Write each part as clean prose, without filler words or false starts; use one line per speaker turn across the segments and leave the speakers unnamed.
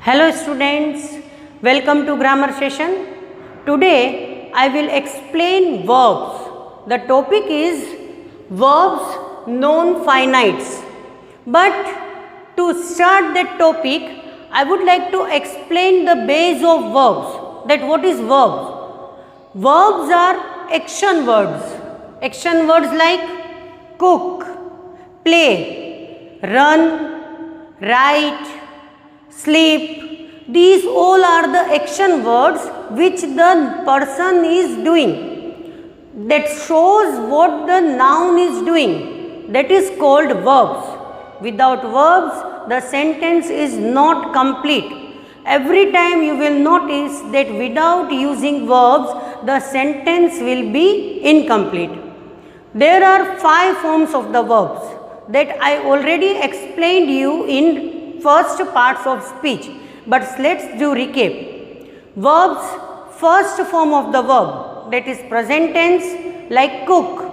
Hello students, welcome to grammar session. Today I will explain verbs. The topic is verbs non finites. But to start that topic, I would like to explain the base of verbs. That what is verbs? Verbs are action words. Action words like cook, play, run, write, sleep. These all are the action words which the person is doing. That shows what the noun is doing. That is called verbs. Without verbs, the sentence is not complete. Every time you will notice that without using verbs, the sentence will be incomplete. There are 5 forms of the verbs that I already explained you in first parts of speech. But let's do recap. Verbs, first form of the verb, that is present tense, like cook.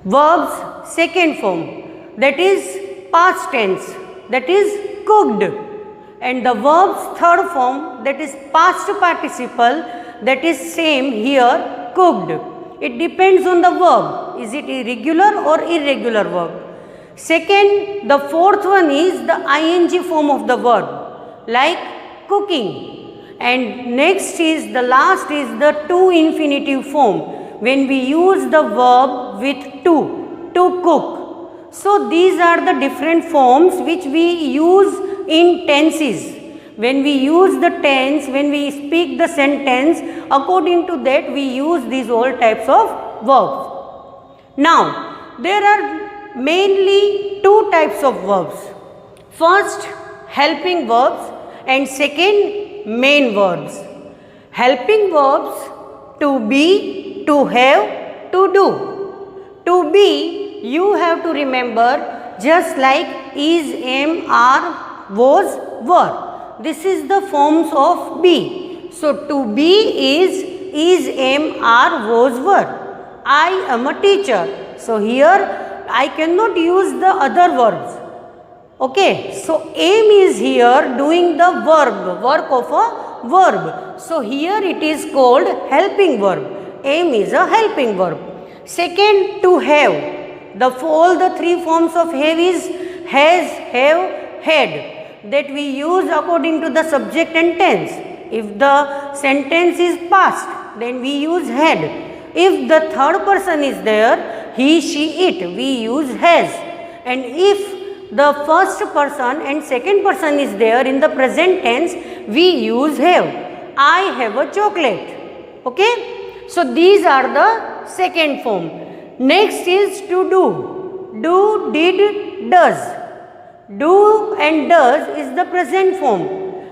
Verbs, second form, that is past tense, that is cooked. And the verbs, third form, that is past participle, that is same here, cooked. It depends on the verb. Is it irregular or irregular verb? Second, the fourth one is the ing form of the verb, like cooking. And next is the last is the to infinitive form, when we use the verb with to cook. So these are the different forms which we use in tenses. When we use the tense, when we speak the sentence, according to that we use these all types of verbs. Now, there are mainly 2 types of verbs. First, helping verbs, and second, main verbs. Helping verbs, to be, to have, to do. To be, you have to remember just like is, am, are, was, were. This is the forms of be. So, to be is, am, are, was, were. I am a teacher. So, here I cannot use the other verbs. Okay, so am is here doing the work of a verb. So here it is called helping verb. Am is a helping verb. Second, to have. All the 3 forms of have is has, have, had, that we use according to the subject and tense. If the sentence is past, then we use had. If the third person is there, he, she, it, we use has. And if the first person and second person is there in the present tense, we use have. I have a chocolate. Okay. So these are the second form. Next is to do. Do, did, does. Do and does is the present form,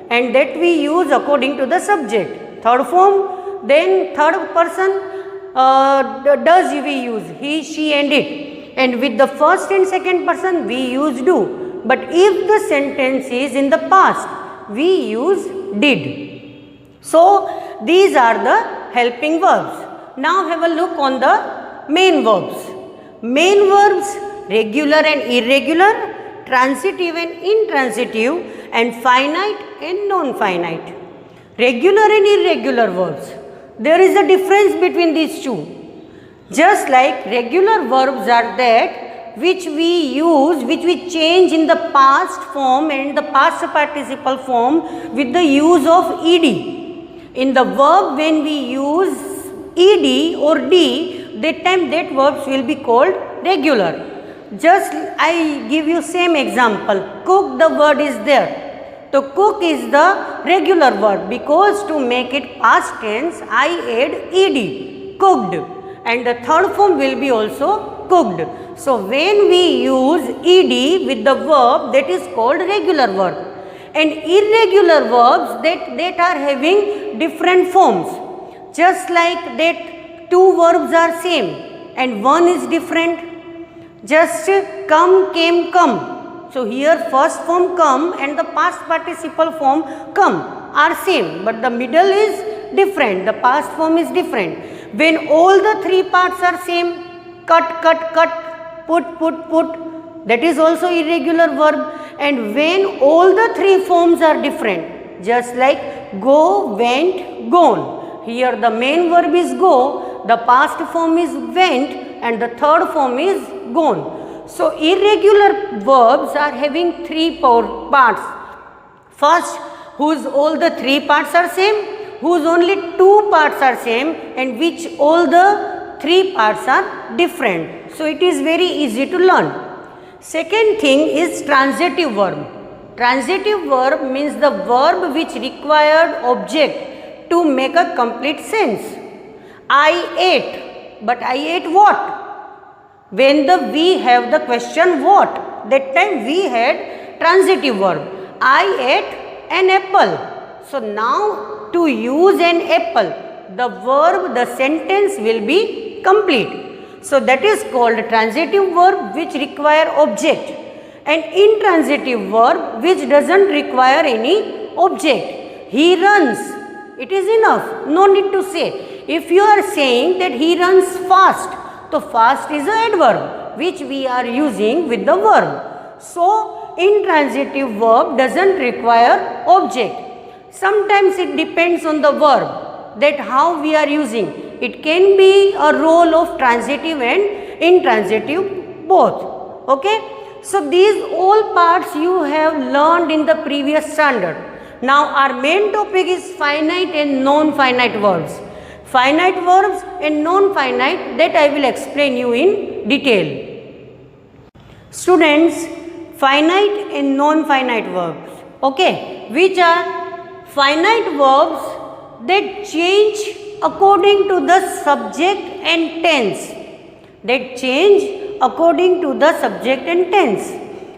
and that we use according to the subject. Third form, then third person does we use, he, she and it. And with the first and second person we use do. But if the sentence is in the past, we use did. So these are the helping verbs. Now have a look on the main verbs. Main verbs, regular and irregular, transitive and intransitive, and finite and non-finite. Regular and irregular verbs. There is a difference between these two. Just like regular verbs are that which we use, which we change in the past form and the past participle form with the use of ed. In the verb, when we use ed or d, that time that verbs will be called regular. Just I give you same example. Cook, the word is there. So cook is the regular verb, because to make it past tense I add ed, cooked. And the third form will be also cooked. So when we use ed with the verb, that is called regular verb. And irregular verbs that are having different forms. Just like that 2 verbs are same and one is different. Just come, came, come. So here first form come and the past participle form come are same, but the middle is different. The past form is different. When all the 3 parts are same, cut, cut, cut, put, that is also irregular verb. and when all the three forms are different, just like go, went, gone. Here the main verb is go, the past form is went, and the third form is gone. So irregular verbs are having three parts. First, whose all the three parts are same, whose only two parts are same, and which all the three parts are different. So it is very easy to learn. Second thing is transitive verb. Transitive verb means the verb which required object to make a complete sense. I ate, but I ate what? When we have the question what, that time we had transitive verb. I ate an apple. So now to use an apple, the verb, the sentence will be complete. So that is called transitive verb which require object, and intransitive verb which doesn't require any object. He runs, it is enough, no need to say. If you are saying that he runs fast, so fast is an adverb which we are using with the verb. So intransitive verb doesn't require object. Sometimes it depends on the verb that how we are using. It can be a role of transitive and intransitive both. Okay. So these all parts you have learned in the previous standard. Now our main topic is finite and non-finite verbs. Finite verbs and non-finite, that I will explain you in detail. Students, finite and non-finite verbs. Okay. Which are finite verbs that change according to the subject and tense. That change according to the subject and tense.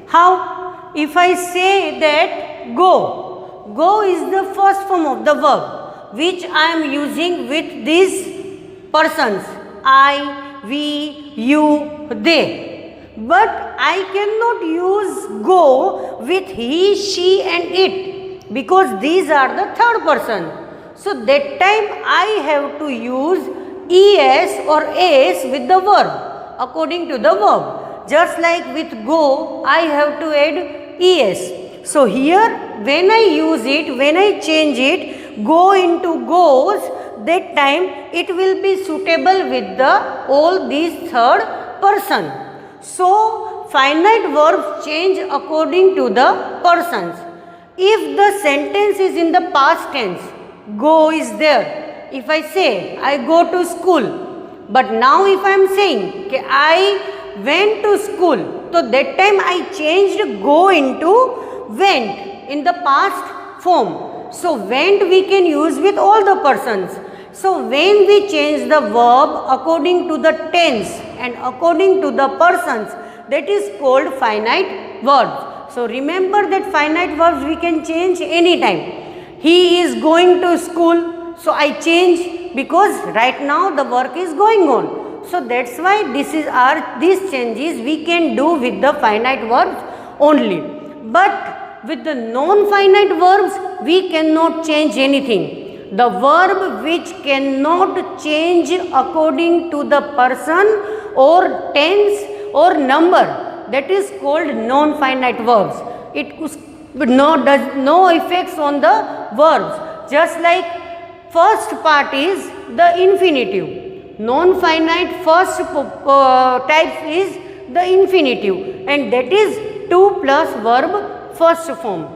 How? If I say that go, go is the first form of the verb which I am using with these persons, I, we, you, they. But I cannot use go with he, she and it, because these are the third person. So that time I have to use es or s with the verb according to the verb. Just like with go, I have to add es. So here when I use it, when I change it, go into goes, that time it will be suitable with the all these third person. So finite verbs change according to the persons. If the sentence is in the past tense, go is there. If I say I go to school, but now if I am saying okay, I went to school, so that time I changed go into went in the past form. So went we can use with all the persons. So when we change the verb according to the tense and according to the persons, that is called finite verbs. So remember that finite verbs we can change anytime. He is going to school, so I change because right now the work is going on. So that's why these changes we can do with the finite verbs only. But with the non-finite verbs we cannot change anything. The verb which cannot change according to the person or tense or number, that is called non-finite verbs. It does no effects on the verbs. Just like first part is the infinitive. Non-finite first type is the infinitive, and that is to plus verb first form.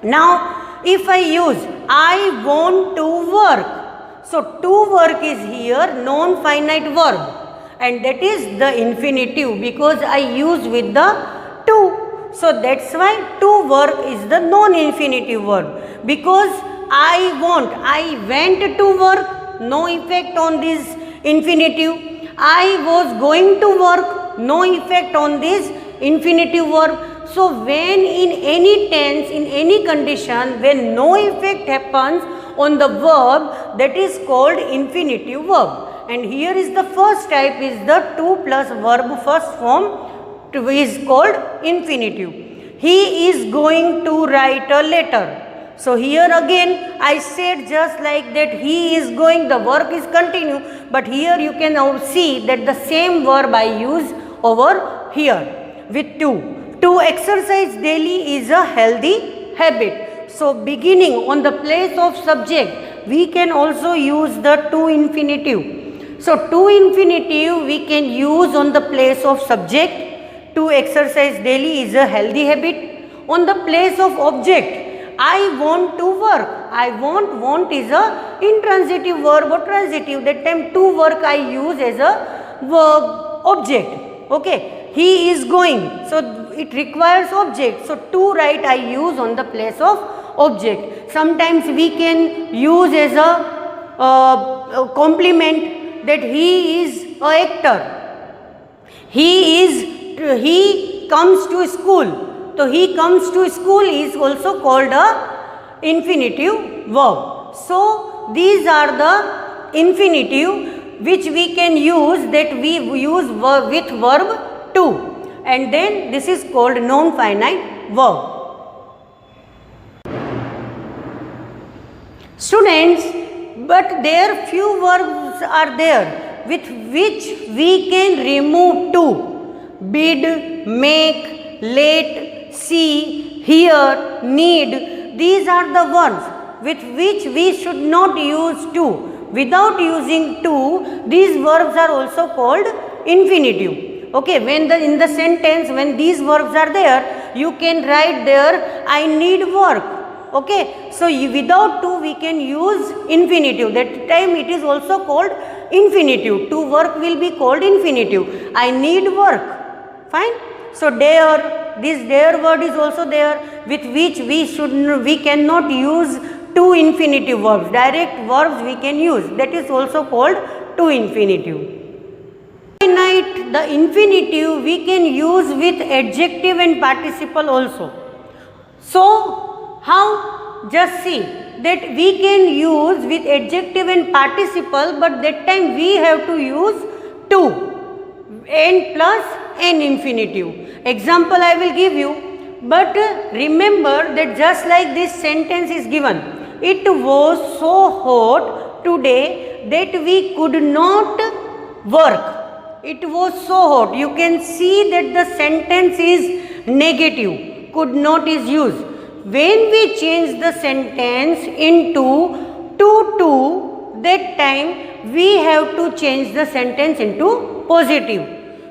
Now if I use I want to work, so to work is here non-finite verb, and that is the infinitive because I use with the to. So that's why to work is the non-infinitive verb, because I want, I went to work, no effect on this infinitive. I was going to work, no effect on this infinitive verb. So when in any tense, in any condition, when no effect happens on the verb, that is called infinitive verb. And here is the first type is the to plus verb first form is called infinitive. He is going to write a letter. So here again I said just like that he is going, the work is continue, but here you can now see that the same verb I use over here with to. To exercise daily is a healthy habit. So beginning on the place of subject, we can also use the to infinitive. So to infinitive we can use on the place of subject. To exercise daily is a healthy habit. On the place of object, I want to work. I want is a intransitive verb or transitive. That time to work I use as a verb object. Okay. He is going. So it requires object. So to write I use on the place of object. Sometimes we can use as a compliment that he is a actor. He comes to school. So he comes to school is also called a infinitive verb. So these are the infinitive which we can use, that we use with verb to, and then this is called non-finite verb. Students, but there few verbs are there with which we can remove to. Bid, make, let, see, hear, need. These are the ones with which we should not use to. Without using to, these verbs are also called infinitive. Okay, when in the sentence, when these verbs are there, you can write there, I need work. Okay, so without to we can use infinitive. That time it is also called infinitive. To work will be called infinitive. I need work. Fine. So there, this there word is also there with which we cannot use to infinitive verbs. Direct verbs we can use. That is also called to infinitive. The infinitive we can use with adjective and participle also. So how? Just see that we can use with adjective and participle, but that time we have to use to and plus an infinitive. Example I will give you, but remember that just like this sentence is given, it was so hot today that we could not work. It was so hot. You can see that the sentence is negative. Could not is used. When we change the sentence into to, that time we have to change the sentence into positive.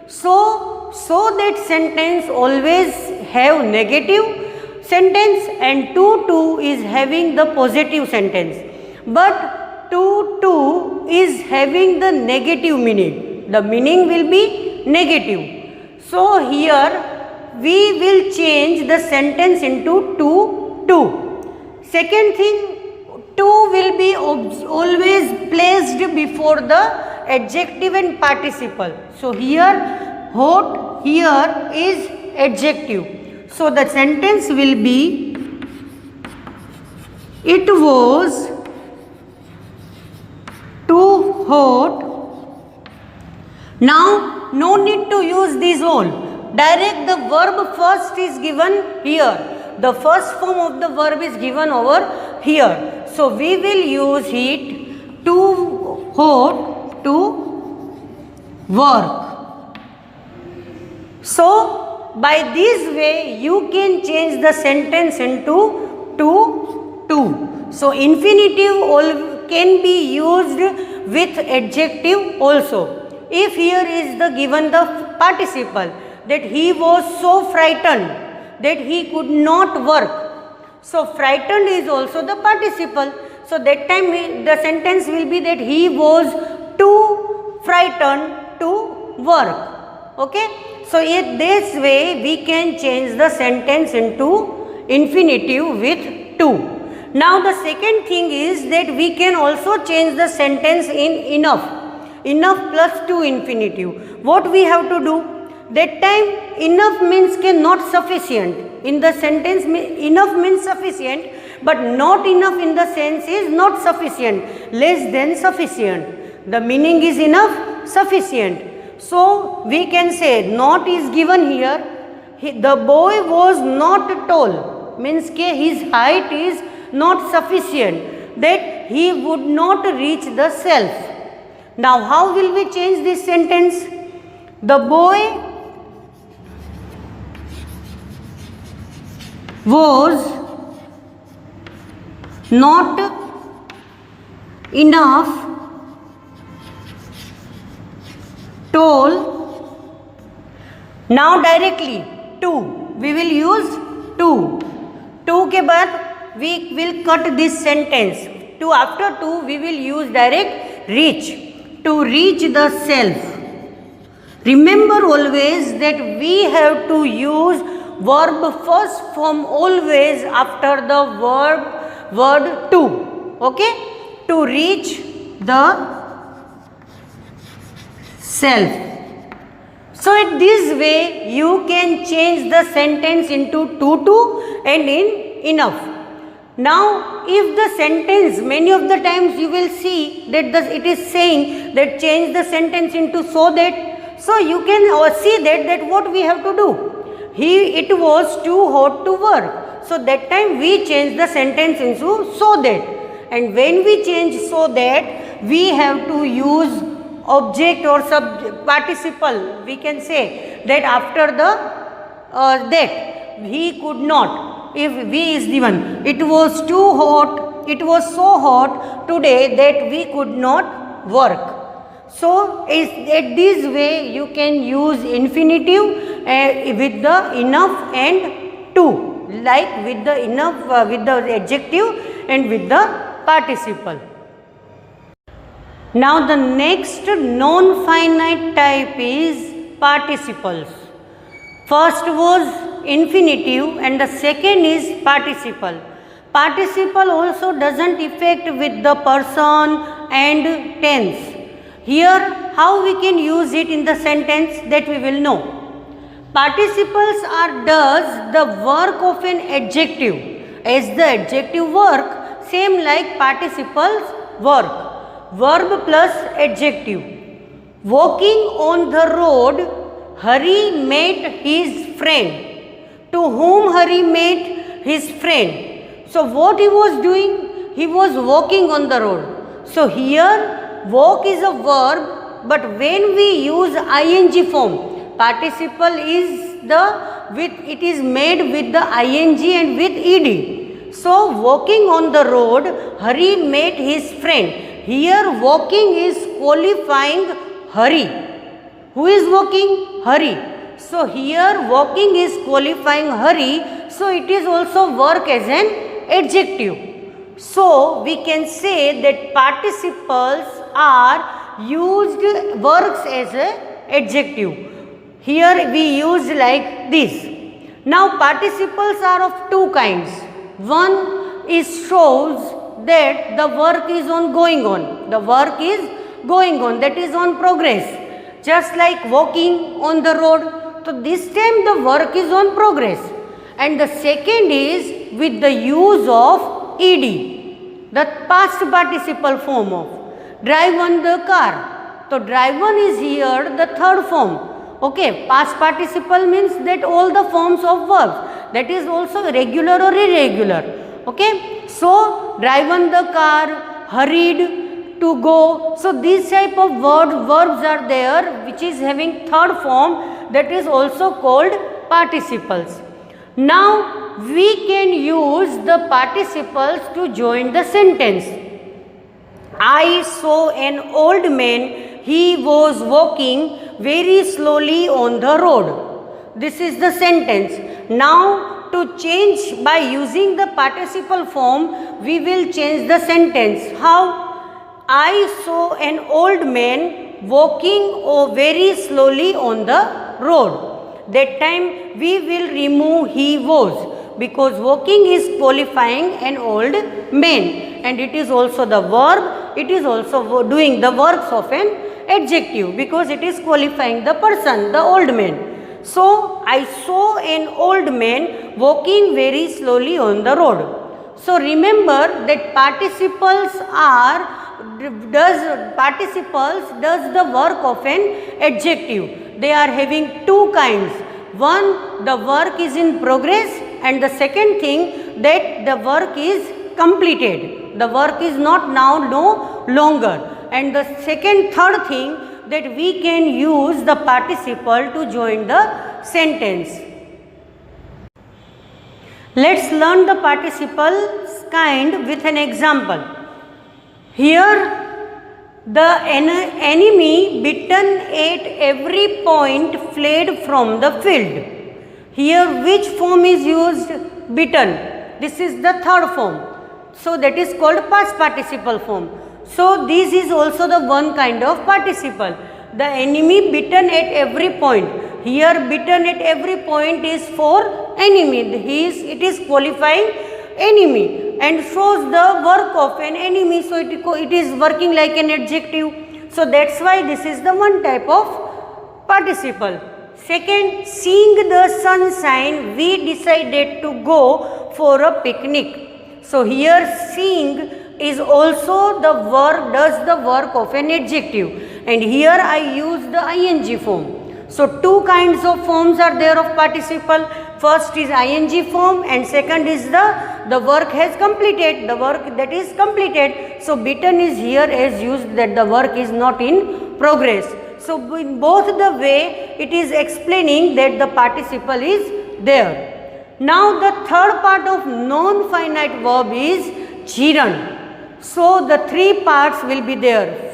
So that sentence always have negative sentence and to is having the positive sentence. But to is having the negative meaning. The meaning will be negative. So here we will change the sentence into to. Second thing, to will be always placed before the adjective and participle. So here hot here is adjective. So the sentence will be, it was too hot. Now no need to use these all. Direct the verb first is given here. The first form of the verb is given over here. So we will use it too hot to work. So by this way you can change the sentence into to. So infinitive can be used with adjective also. If here is the given the participle, that he was so frightened that he could not work. So frightened is also the participle. So that time the sentence will be that he was too frightened to work. Okay. So in this way we can change the sentence into infinitive with to. Now the second thing is that we can also change the sentence in enough. Enough plus to infinitive. What we have to do? That time enough means not sufficient. In the sentence enough means sufficient, but not enough in the sense is not sufficient. Less than sufficient. The meaning is enough, sufficient. So we can say not is given here. The boy was not tall. Means his height is not sufficient. That he would not reach the shelf. Now how will we change this sentence? The boy was not enough toll. Now directly to, we will use to. To के बाद we will cut this sentence. To after to we will use direct reach. To reach the self. Remember always that we have to use verb first form always after the word to. Okay? To reach the self. So in this way you can change the sentence into to and in enough. Now if the sentence, many of the times you will see that it is saying that change the sentence into so that. So you can see that what we have to do. It was too hot to work. So that time we change the sentence into so that. And when we change so that, we have to use object or participle. We can say that after the that he could not. If we is given, it was too hot, it was so hot today that we could not work. So at this way you can use infinitive with the enough and to, like with the enough with the adjective and with the participle. Now the next non-finite type is participles. First was infinitive and the second is participle. Participle also doesn't affect with the person and tense. Here how we can use it in the sentence, that we will know. Participles does the work of an adjective. As the adjective work, same like participles work. Verb plus adjective. Walking on the road, Hari met his friend. To whom Hari met his friend. So what he was doing? He was walking on the road. So here walk is a verb, but when we use ing form, participle is it is made with the ing and with ed. So walking on the road, Hari met his friend. Here walking is qualifying Hari. Who is walking? Hari. So here walking is qualifying Hari. So it is also work as an adjective. So we can say that participles are used, works as an adjective. Here we use like this. Now participles are of two kinds. One is shows that the work is going on. The work is going on, that is on progress. Just like walking on the road. So this time the work is on progress. And the second is with the use of ed, the past participle form of drive on the car. So drive on is here the third form. Okay, past participle means that all the forms of verbs, that is also regular or irregular. Okay, so drive on the car, hurried to go. So these type of verbs are there which is having third form, that is also called participles. Now we can use the participles to join the sentence. I saw an old man, he was walking very slowly on the road. This is the sentence. Now to change by using the participle form, we will change the sentence. How? I saw an old man walking very slowly on the road. That time we will remove he was, because walking is qualifying an old man, and it is also the verb, it is also doing the works of an adjective because it is qualifying the person, the old man. So I saw an old man walking very slowly on the road. So remember that participles does the work of an adjective. They are having two kinds. One, the work is in progress, and the second thing that the work is completed. The work is not now no longer. And the third thing that we can use the participle to join the sentence. Let's learn the participles kind with an example. Here the enemy bitten at every point fled from the field. Here which form is used? Bitten. This is the third form. So that is called past participle form. So this is also the one kind of participle. The enemy bitten at every point. Here bitten at every point is for enemy. It is qualifying enemy and shows the work of an enemy. So it is working like an adjective. So that's why this is the one type of participle. Second, seeing the sunshine, we decided to go for a picnic. So here seeing is also the work, does the work of an adjective, and here I use the ing form. So two kinds of forms are there of participle. First is ing form and second is the work has completed, the work that is completed. So bitten is here as used that the work is not in progress. So in both the way it is explaining that the participle is there. Now the third part of non-finite verb is gerund. So the three parts will be there.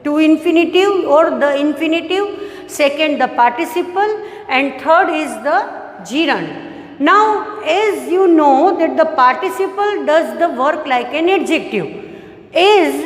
To infinitive or the infinitive, second the participle, and third is the gerund. Now as you know that the participle does the work like an adjective, as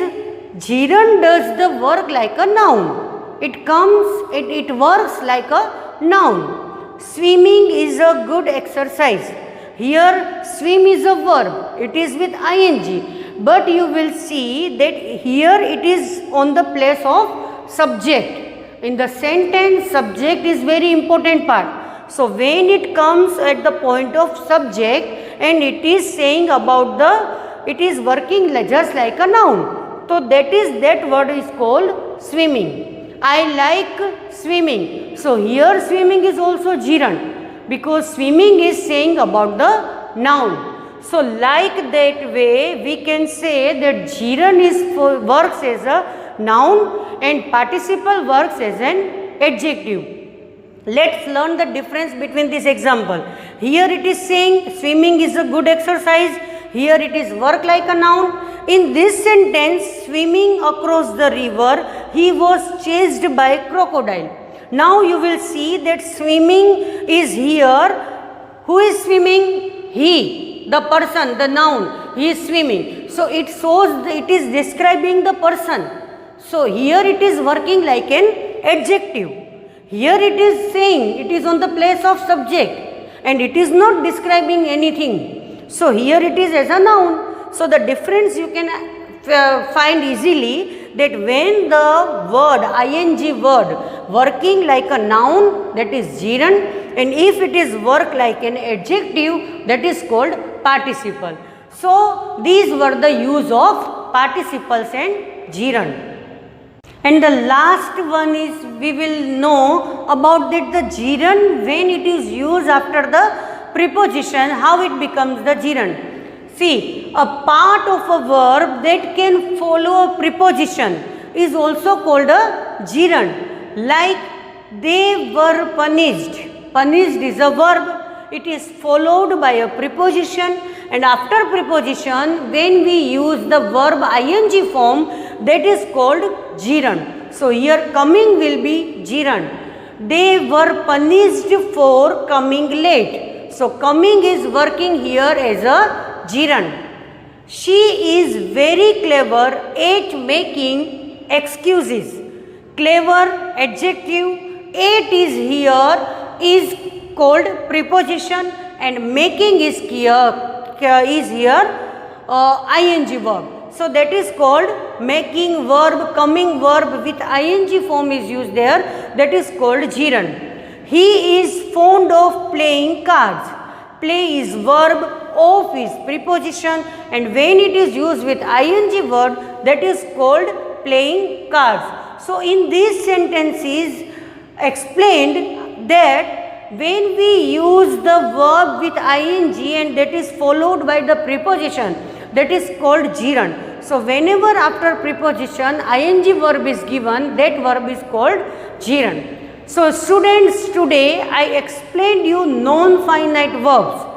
gerund does the work like a noun. It works like a noun. Swimming is a good exercise. Here swim is a verb, it is with ing, but you will see that here it is on the place of subject. In the sentence, subject is very important part. So when it comes at the point of subject and it is saying about it is working just like a noun. So that word is called swimming. I like swimming. So here swimming is also gerund because swimming is saying about the noun. So like that way we can say that gerund works as a noun and participle works as an adjective. Let's learn the difference between this example. Here it is saying swimming is a good exercise. Here it is work like a noun. In this sentence, swimming across the river, he was chased by crocodile. Now you will see that swimming is here. Who is swimming? He, the person, the noun. He is swimming. So it shows it is describing the person. So here it is working like an adjective. Here it is saying it is on the place of subject and it is not describing anything. So here it is as a noun. So the difference you can find easily that when the word ing word working like a noun, that is gerund, and if it is work like an adjective, that is called participle. So these were the use of participles and gerund. And the last one is we will know about that the gerund when it is used after the preposition, how it becomes the gerund. See, a part of a verb that can follow a preposition is also called a gerund. Like they were punished. Punished is a verb. It is followed by a preposition, and after preposition when we use the verb ing form, that is called gerund. So here coming will be gerund. They were punished for coming late. So coming is working here as a gerund. She is very clever at making excuses. Clever adjective, at is here is called preposition and making is here ing verb. So that is called making verb, coming verb with ing form is used there, that is called gerund. He is fond of playing cards. Play is verb, of is preposition, and when it is used with ing word, that is called playing cards. So in these sentences explained that when we use the verb with ing and that is followed by the preposition, that is called gerund. So whenever after preposition ing verb is given, that verb is called gerund. So students, today I explained you non-finite verbs.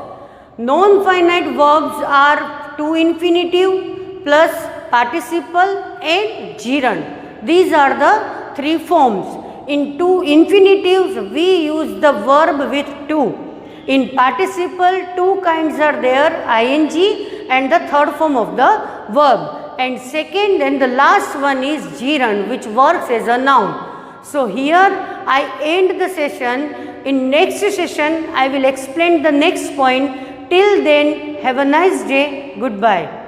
Non-finite verbs are to infinitive plus participle and gerund. These are the three forms. In two infinitives, we use the verb with to. In participle, two kinds are there, ing and the third form of the verb. And second and the last one is gerund, which works as a noun. So here I end the session. In next session, I will explain the next point. Till then, have a nice day. Goodbye.